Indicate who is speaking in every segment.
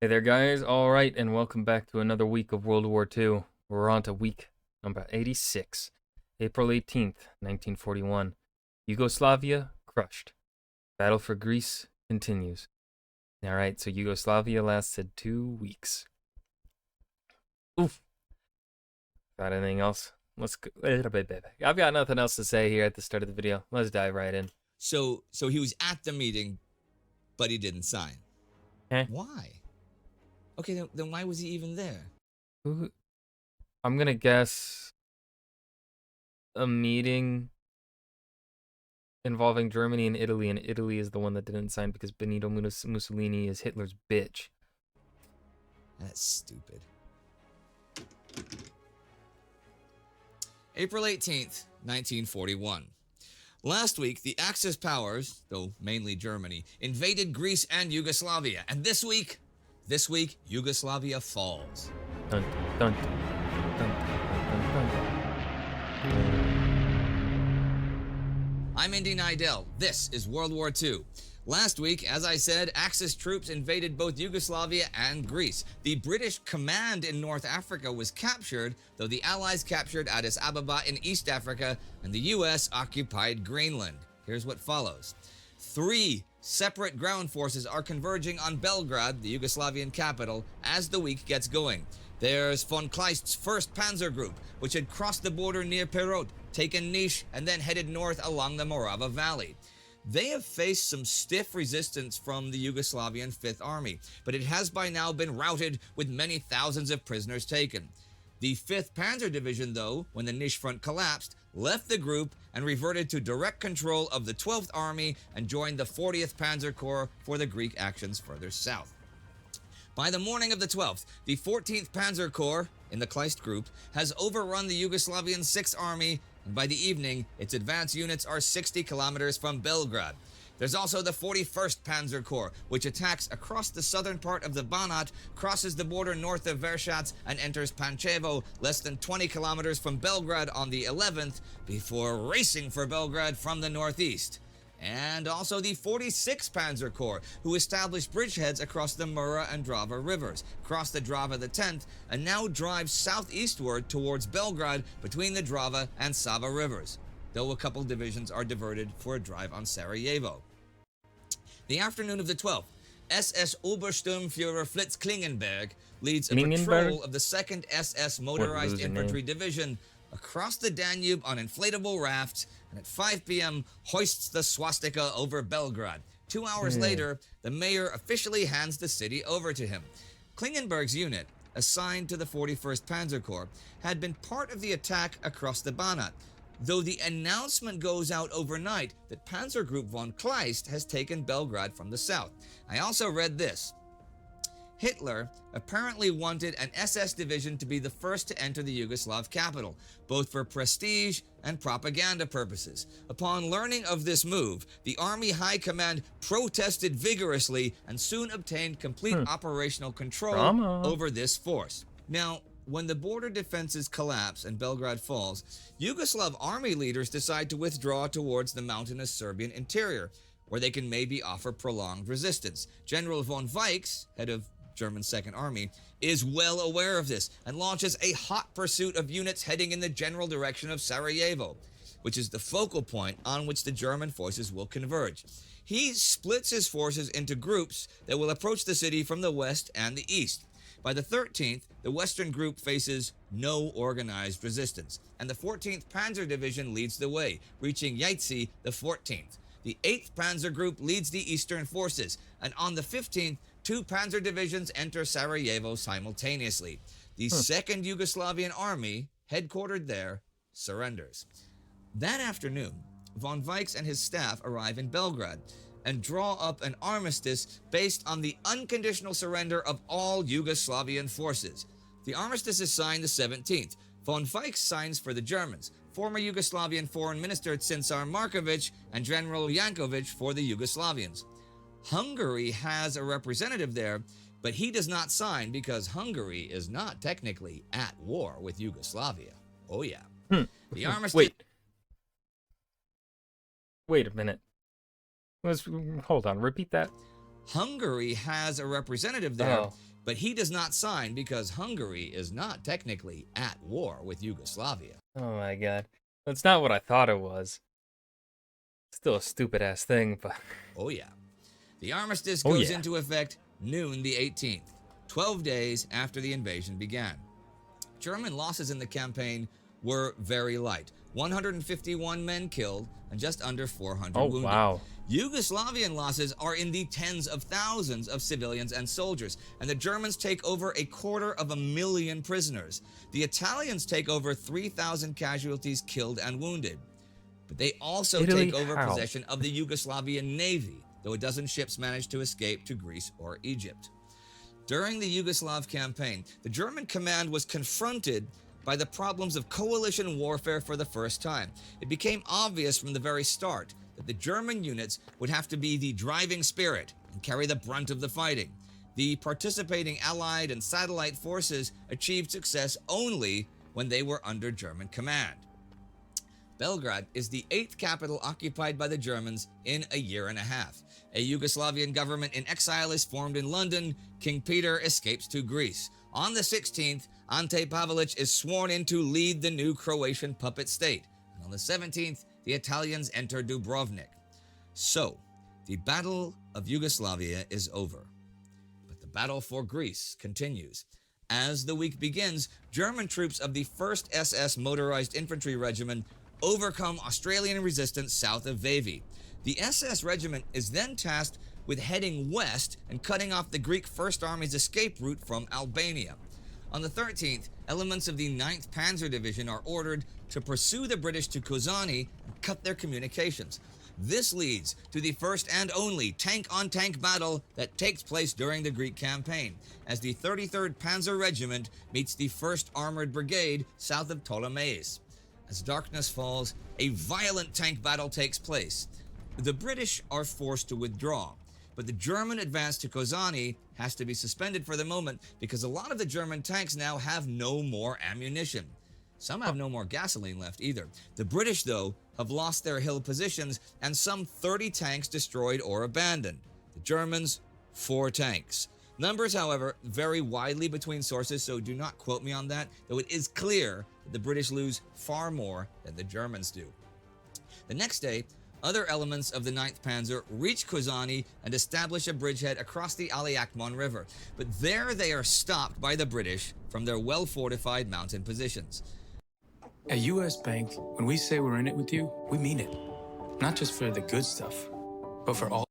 Speaker 1: Hey there, guys. All right, and welcome back to another week of World War II. We're on to week number 86, April 18th, 1941. Yugoslavia crushed. Battle for Greece continues. All right, so Yugoslavia lasted 2 weeks. Oof. Got anything else? Let's go. I've got nothing else to say here at the start of the video. Let's dive right in.
Speaker 2: So he was at the meeting, but he didn't sign.
Speaker 1: Eh?
Speaker 2: Why? Okay, then why was he even there?
Speaker 1: I'm gonna guess a meeting involving Germany and Italy is the one that didn't sign because Benito Mussolini is Hitler's bitch.
Speaker 2: That's stupid. April 18th, 1941. Last week, the Axis powers, though mainly Germany, invaded Greece and Yugoslavia. And this week, Yugoslavia falls.
Speaker 1: Dun, dun, dun, dun, dun, dun.
Speaker 2: I'm Indy Nidell. This is World War II. Last week, as I said, Axis troops invaded both Yugoslavia and Greece. The British command in North Africa was captured, though the Allies captured Addis Ababa in East Africa, and the US occupied Greenland. Here's what follows. 3 separate ground forces are converging on Belgrade, the Yugoslavian capital, as the week gets going. There's von Kleist's 1st Panzer Group, which had crossed the border near Perot, taken Niš, and then headed north along the Morava Valley. They have faced some stiff resistance from the Yugoslavian 5th Army, but it has by now been routed with many thousands of prisoners taken. The 5th Panzer Division, though, when the Niš front collapsed, left the group and reverted to direct control of the 12th Army and joined the 40th Panzer Corps for the Greek actions further south. By the morning of the 12th, the 14th Panzer Corps, in the Kleist group, has overrun the Yugoslavian 6th Army, and by the evening, its advance units are 60 kilometers from Belgrade. There's also the 41st Panzer Corps, which attacks across the southern part of the Banat, crosses the border north of Vershats, and enters Pančevo, less than 20 kilometers from Belgrade on the 11th, before racing for Belgrade from the northeast. And also the 46th Panzer Corps, who established bridgeheads across the Mura and Drava rivers, crossed the Drava the 10th, and now drives southeastward towards Belgrade between the Drava and Sava rivers, though a couple divisions are diverted for a drive on Sarajevo. The afternoon of the 12th, SS Obersturmführer Fritz Klingenberg leads a patrol of the 2nd SS Motorized Infantry Division across the Danube on inflatable rafts, and at 5 p.m. hoists the swastika over Belgrade. 2 hours later, the mayor officially hands the city over to him. Klingenberg's unit, assigned to the 41st Panzer Corps, had been part of the attack across the Banat, though the announcement goes out overnight that Panzer Group von Kleist has taken Belgrade from the south. I also read this. Hitler apparently wanted an SS division to be the first to enter the Yugoslav capital, both for prestige and propaganda purposes. Upon learning of this move, the Army High Command protested vigorously and soon obtained complete operational control over this force. Now, when the border defenses collapse and Belgrade falls, Yugoslav army leaders decide to withdraw towards the mountainous Serbian interior, where they can maybe offer prolonged resistance. General von Weichs, head of German 2nd Army, is well aware of this and launches a hot pursuit of units heading in the general direction of Sarajevo, which is the focal point on which the German forces will converge. He splits his forces into groups that will approach the city from the west and the east. By the 13th, the western group faces no organized resistance, and the 14th Panzer Division leads the way, reaching Yaitse the 14th. The 8th Panzer Group leads the eastern forces, and on the 15th, 2 Panzer Divisions enter Sarajevo simultaneously. The 2nd Yugoslavian Army, headquartered there, surrenders. That afternoon, von Weichs and his staff arrive in Belgrade and draw up an armistice based on the unconditional surrender of all Yugoslavian forces. The armistice is signed the 17th. Von Weichs signs for the Germans, former Yugoslavian Foreign Minister Tsinsar Markovic and General Jankovic for the Yugoslavians. Hungary has a representative there, but he does not sign because Hungary is not technically at war with Yugoslavia. Oh yeah. The armistice...
Speaker 1: Wait a minute. Hold on, repeat that.
Speaker 2: Hungary has a representative there, But he does not sign because Hungary is not technically at war with Yugoslavia.
Speaker 1: Oh my god. That's not what I thought it was. Still a stupid ass thing, but
Speaker 2: Oh, yeah. The armistice
Speaker 1: oh
Speaker 2: goes
Speaker 1: yeah.
Speaker 2: into effect noon the 18th, 12 days after the invasion began. German losses in the campaign were very light, 151 men killed and just under 400
Speaker 1: Oh
Speaker 2: wounded.
Speaker 1: wow.
Speaker 2: Yugoslavian losses are in the tens of thousands of civilians and soldiers, and the Germans take over 250,000 prisoners. The Italians take over 3,000 casualties killed and wounded. But they also
Speaker 1: Italy,
Speaker 2: take over
Speaker 1: how?
Speaker 2: possession of the Yugoslavian Navy, though a dozen ships managed to escape to Greece or Egypt. During the Yugoslav campaign, the German command was confronted by the problems of coalition warfare for the first time. It became obvious from the very start that the German units would have to be the driving spirit and carry the brunt of the fighting. The participating Allied and satellite forces achieved success only when they were under German command. Belgrade is the 8th capital occupied by the Germans in a year and a half. A Yugoslavian government in exile is formed in London. King Peter escapes to Greece. On the 16th, Ante Pavelic is sworn in to lead the new Croatian puppet state. And on the 17th, the Italians enter Dubrovnik. So, the Battle of Yugoslavia is over. But the battle for Greece continues. As the week begins, German troops of the 1st SS Motorized Infantry Regiment overcome Australian resistance south of Vevey. The SS regiment is then tasked with heading west and cutting off the Greek First Army's escape route from Albania. On the 13th, elements of the 9th Panzer Division are ordered to pursue the British to Kozani and cut their communications. This leads to the first and only tank-on-tank battle that takes place during the Greek campaign, as the 33rd Panzer Regiment meets the 1st Armored Brigade south of Ptolemais. As darkness falls, a violent tank battle takes place. The British are forced to withdraw, but the German advance to Kozani has to be suspended for the moment because a lot of the German tanks now have no more ammunition. Some have no more gasoline left either. The British, though, have lost their hill positions and some 30 tanks destroyed or abandoned. The Germans, 4 tanks. Numbers, however, vary widely between sources, so do not quote me on that, though it is clear that the British lose far more than the Germans do. The next day, other elements of the 9th Panzer reach Kozani and establish a bridgehead across the Aliakmon River, but there they are stopped by the British from their well-fortified mountain positions.
Speaker 3: At US Bank, when we say we're in it with you, we mean it. Not just for the good stuff, but for all.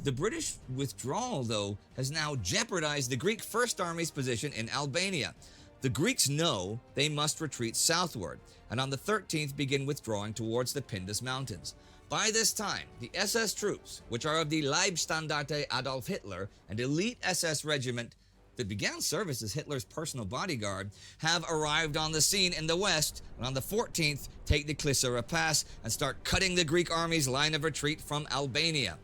Speaker 2: The British withdrawal, though, has now jeopardized the Greek First Army's position in Albania. The Greeks know they must retreat southward, and on the 13th begin withdrawing towards the Pindus Mountains. By this time, the SS troops, which are of the Leibstandarte Adolf Hitler, an elite SS regiment that began service as Hitler's personal bodyguard, have arrived on the scene in the west, and on the 14th take the Klisara Pass and start cutting the Greek army's line of retreat from Albania.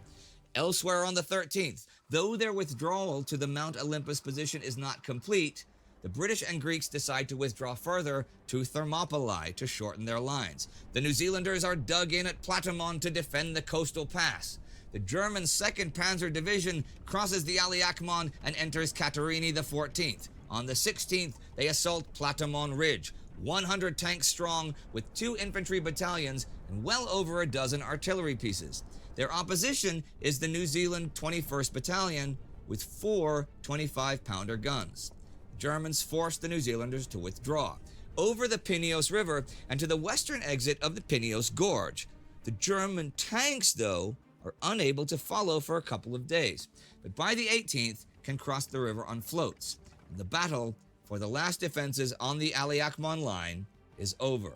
Speaker 2: Elsewhere on the 13th, though their withdrawal to the Mount Olympus position is not complete, the British and Greeks decide to withdraw further to Thermopylae to shorten their lines. The New Zealanders are dug in at Platamon to defend the coastal pass. The German 2nd Panzer Division crosses the Aliakmon and enters Katerini the 14th. On the 16th, they assault Platamon Ridge, 100 tanks strong with 2 infantry battalions and well over a dozen artillery pieces. Their opposition is the New Zealand 21st Battalion with 4 25-pounder guns. The Germans force the New Zealanders to withdraw over the Pineos River and to the western exit of the Pineos Gorge. The German tanks, though, are unable to follow for a couple of days, but by the 18th can cross the river on floats. And the battle for the last defenses on the Aliakmon line is over.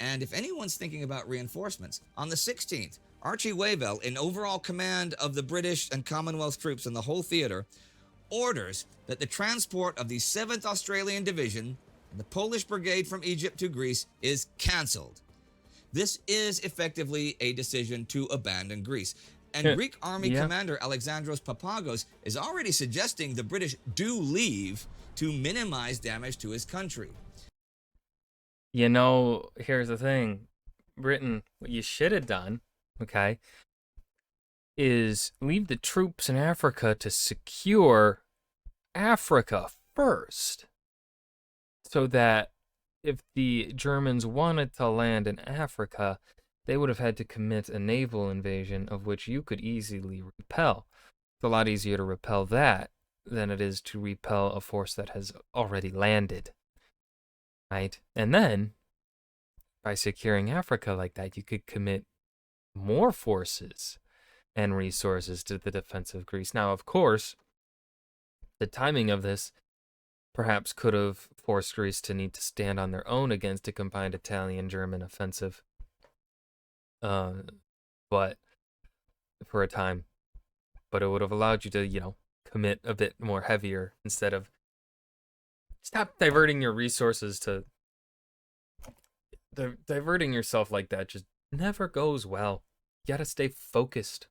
Speaker 2: And if anyone's thinking about reinforcements, on the 16th, Archie Wavell, in overall command of the British and Commonwealth troops in the whole theater, orders that the transport of the 7th Australian Division and the Polish Brigade from Egypt to Greece is cancelled. This is effectively a decision to abandon Greece. And Greek Army Commander Alexandros Papagos is already suggesting the British do leave to minimize damage to his country.
Speaker 1: You know, here's the thing. Britain, what you should have done, okay, is leave the troops in Africa to secure Africa first, so that if the Germans wanted to land in Africa, they would have had to commit a naval invasion of which you could easily repel. It's a lot easier to repel that than it is to repel a force that has already landed, right? And then, by securing Africa like that, you could commit more forces and resources to the defense of Greece. Now, of course, the timing of this perhaps could have forced Greece to need to stand on their own against a combined Italian-German offensive, but for a time. But it would have allowed you to, commit a bit more heavier instead of stop diverting your resources to diverting yourself like that just never goes well. You gotta stay focused.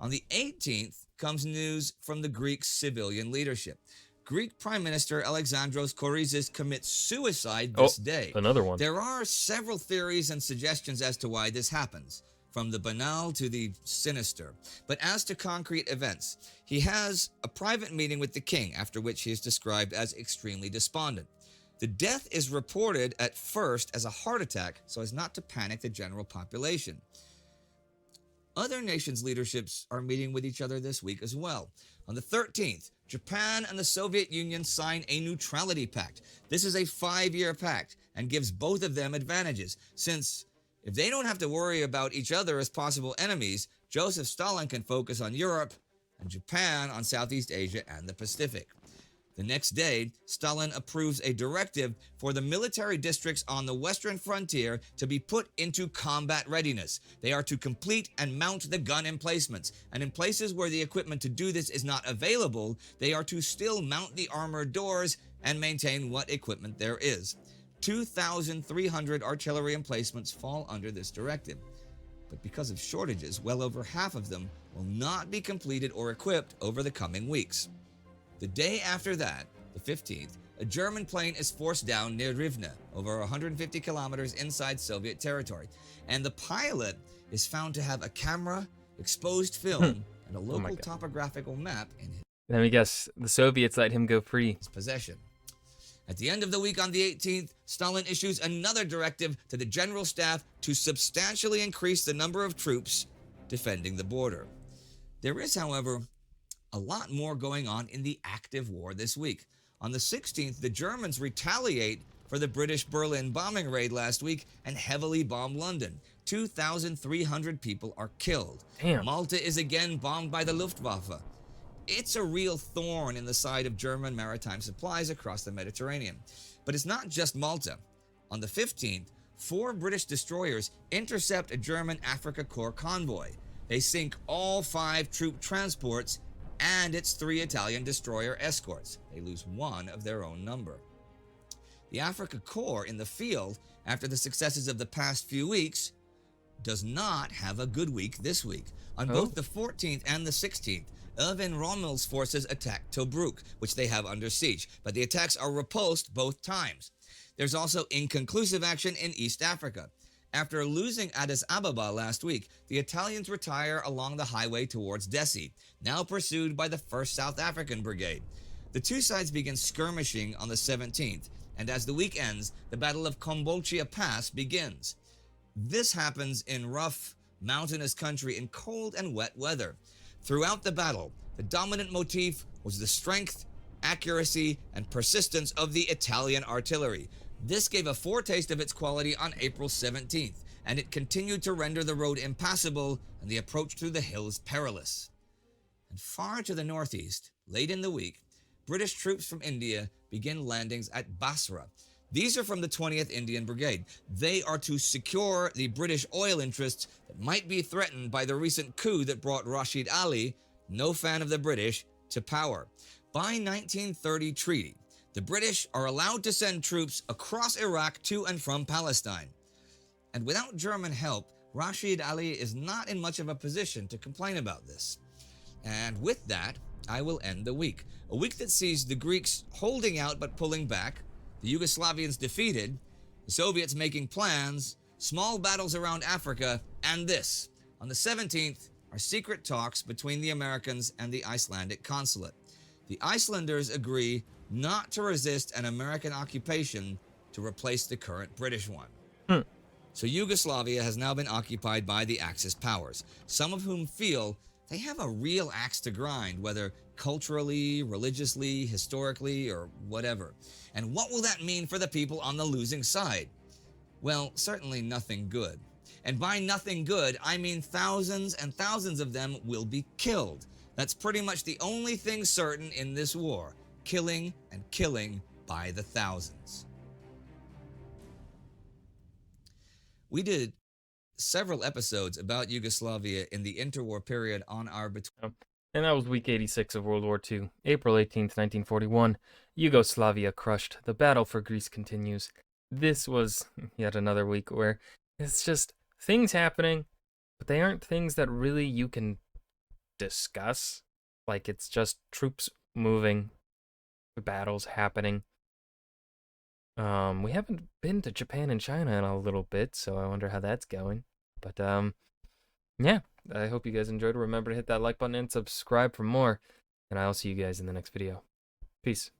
Speaker 2: On the 18th comes news from the Greek civilian leadership. Greek Prime Minister Alexandros Korizis commits suicide this day.
Speaker 1: Another one.
Speaker 2: There are several theories and suggestions as to why this happens, from the banal to the sinister. But as to concrete events, he has a private meeting with the king, after which he is described as extremely despondent. The death is reported at first as a heart attack, so as not to panic the general population. Other nations' leaderships are meeting with each other this week as well. On the 13th, Japan and the Soviet Union sign a neutrality pact. This is a 5-year pact and gives both of them advantages, since if they don't have to worry about each other as possible enemies, Joseph Stalin can focus on Europe and Japan on Southeast Asia and the Pacific. The next day, Stalin approves a directive for the military districts on the western frontier to be put into combat readiness. They are to complete and mount the gun emplacements, and in places where the equipment to do this is not available, they are to still mount the armored doors and maintain what equipment there is. 2,300 artillery emplacements fall under this directive. But because of shortages, well over half of them will not be completed or equipped over the coming weeks. The day after that, the 15th, a German plane is forced down near Rivne, over 150 kilometers inside Soviet territory, and the pilot is found to have a camera, exposed film, and a local topographical map in
Speaker 1: Let me guess, the Soviets let him go free.
Speaker 2: his possession. At the end of the week on the 18th, Stalin issues another directive to the General Staff to substantially increase the number of troops defending the border. There is, however, a lot more going on in the active war this week. On the 16th, the Germans retaliate for the British Berlin bombing raid last week and heavily bomb London. 2,300 people are killed.
Speaker 1: Damn.
Speaker 2: Malta is again bombed by the Luftwaffe. It's a real thorn in the side of German maritime supplies across the Mediterranean. But it's not just Malta. On the 15th, 4 British destroyers intercept a German Africa Corps convoy. They sink all 5 troop transports and its 3 Italian destroyer escorts. They lose 1 of their own number. The Africa Corps in the field, after the successes of the past few weeks, does not have a good week this week. On both the 14th and the 16th, Erwin Rommel's forces attack Tobruk, which they have under siege, but the attacks are repulsed both times. There's also inconclusive action in East Africa. After losing Addis Ababa last week, the Italians retire along the highway towards Dessie, now pursued by the 1st South African Brigade. The two sides begin skirmishing on the 17th, and as the week ends, the Battle of Kombolchia Pass begins. This happens in rough, mountainous country in cold and wet weather. Throughout the battle, the dominant motif was the strength, accuracy, and persistence of the Italian artillery. This gave a foretaste of its quality on April 17th, and it continued to render the road impassable and the approach through the hills perilous. And far to the northeast, late in the week, British troops from India begin landings at Basra. These are from the 20th Indian Brigade. They are to secure the British oil interests that might be threatened by the recent coup that brought Rashid Ali, no fan of the British, to power. By 1930 treaty, the British are allowed to send troops across Iraq to and from Palestine. And without German help, Rashid Ali is not in much of a position to complain about this. And with that, I will end the week. A week that sees the Greeks holding out but pulling back, the Yugoslavians defeated, the Soviets making plans, small battles around Africa, and this. On the 17th are secret talks between the Americans and the Icelandic consulate. The Icelanders agree not to resist an American occupation to replace the current British one.
Speaker 1: Hmm.
Speaker 2: So Yugoslavia has now been occupied by the Axis powers, some of whom feel they have a real axe to grind, whether culturally, religiously, historically, or whatever. And what will that mean for the people on the losing side? Well, certainly nothing good. And by nothing good, I mean thousands and thousands of them will be killed. That's pretty much the only thing certain in this war, killing and killing by the thousands. We did several episodes about Yugoslavia in the interwar period on our
Speaker 1: And that was week 86 of World War II. April 18th, 1941. Yugoslavia crushed. The battle for Greece continues. This was yet another week where it's just things happening, but they aren't things that really you can discuss. Like, it's just troops moving, battles happening. We haven't been to Japan and China in a little bit, so I wonder how that's going. But yeah, I hope you guys enjoyed. Remember to hit that like button and subscribe for more, and I'll see you guys in the next video. Peace.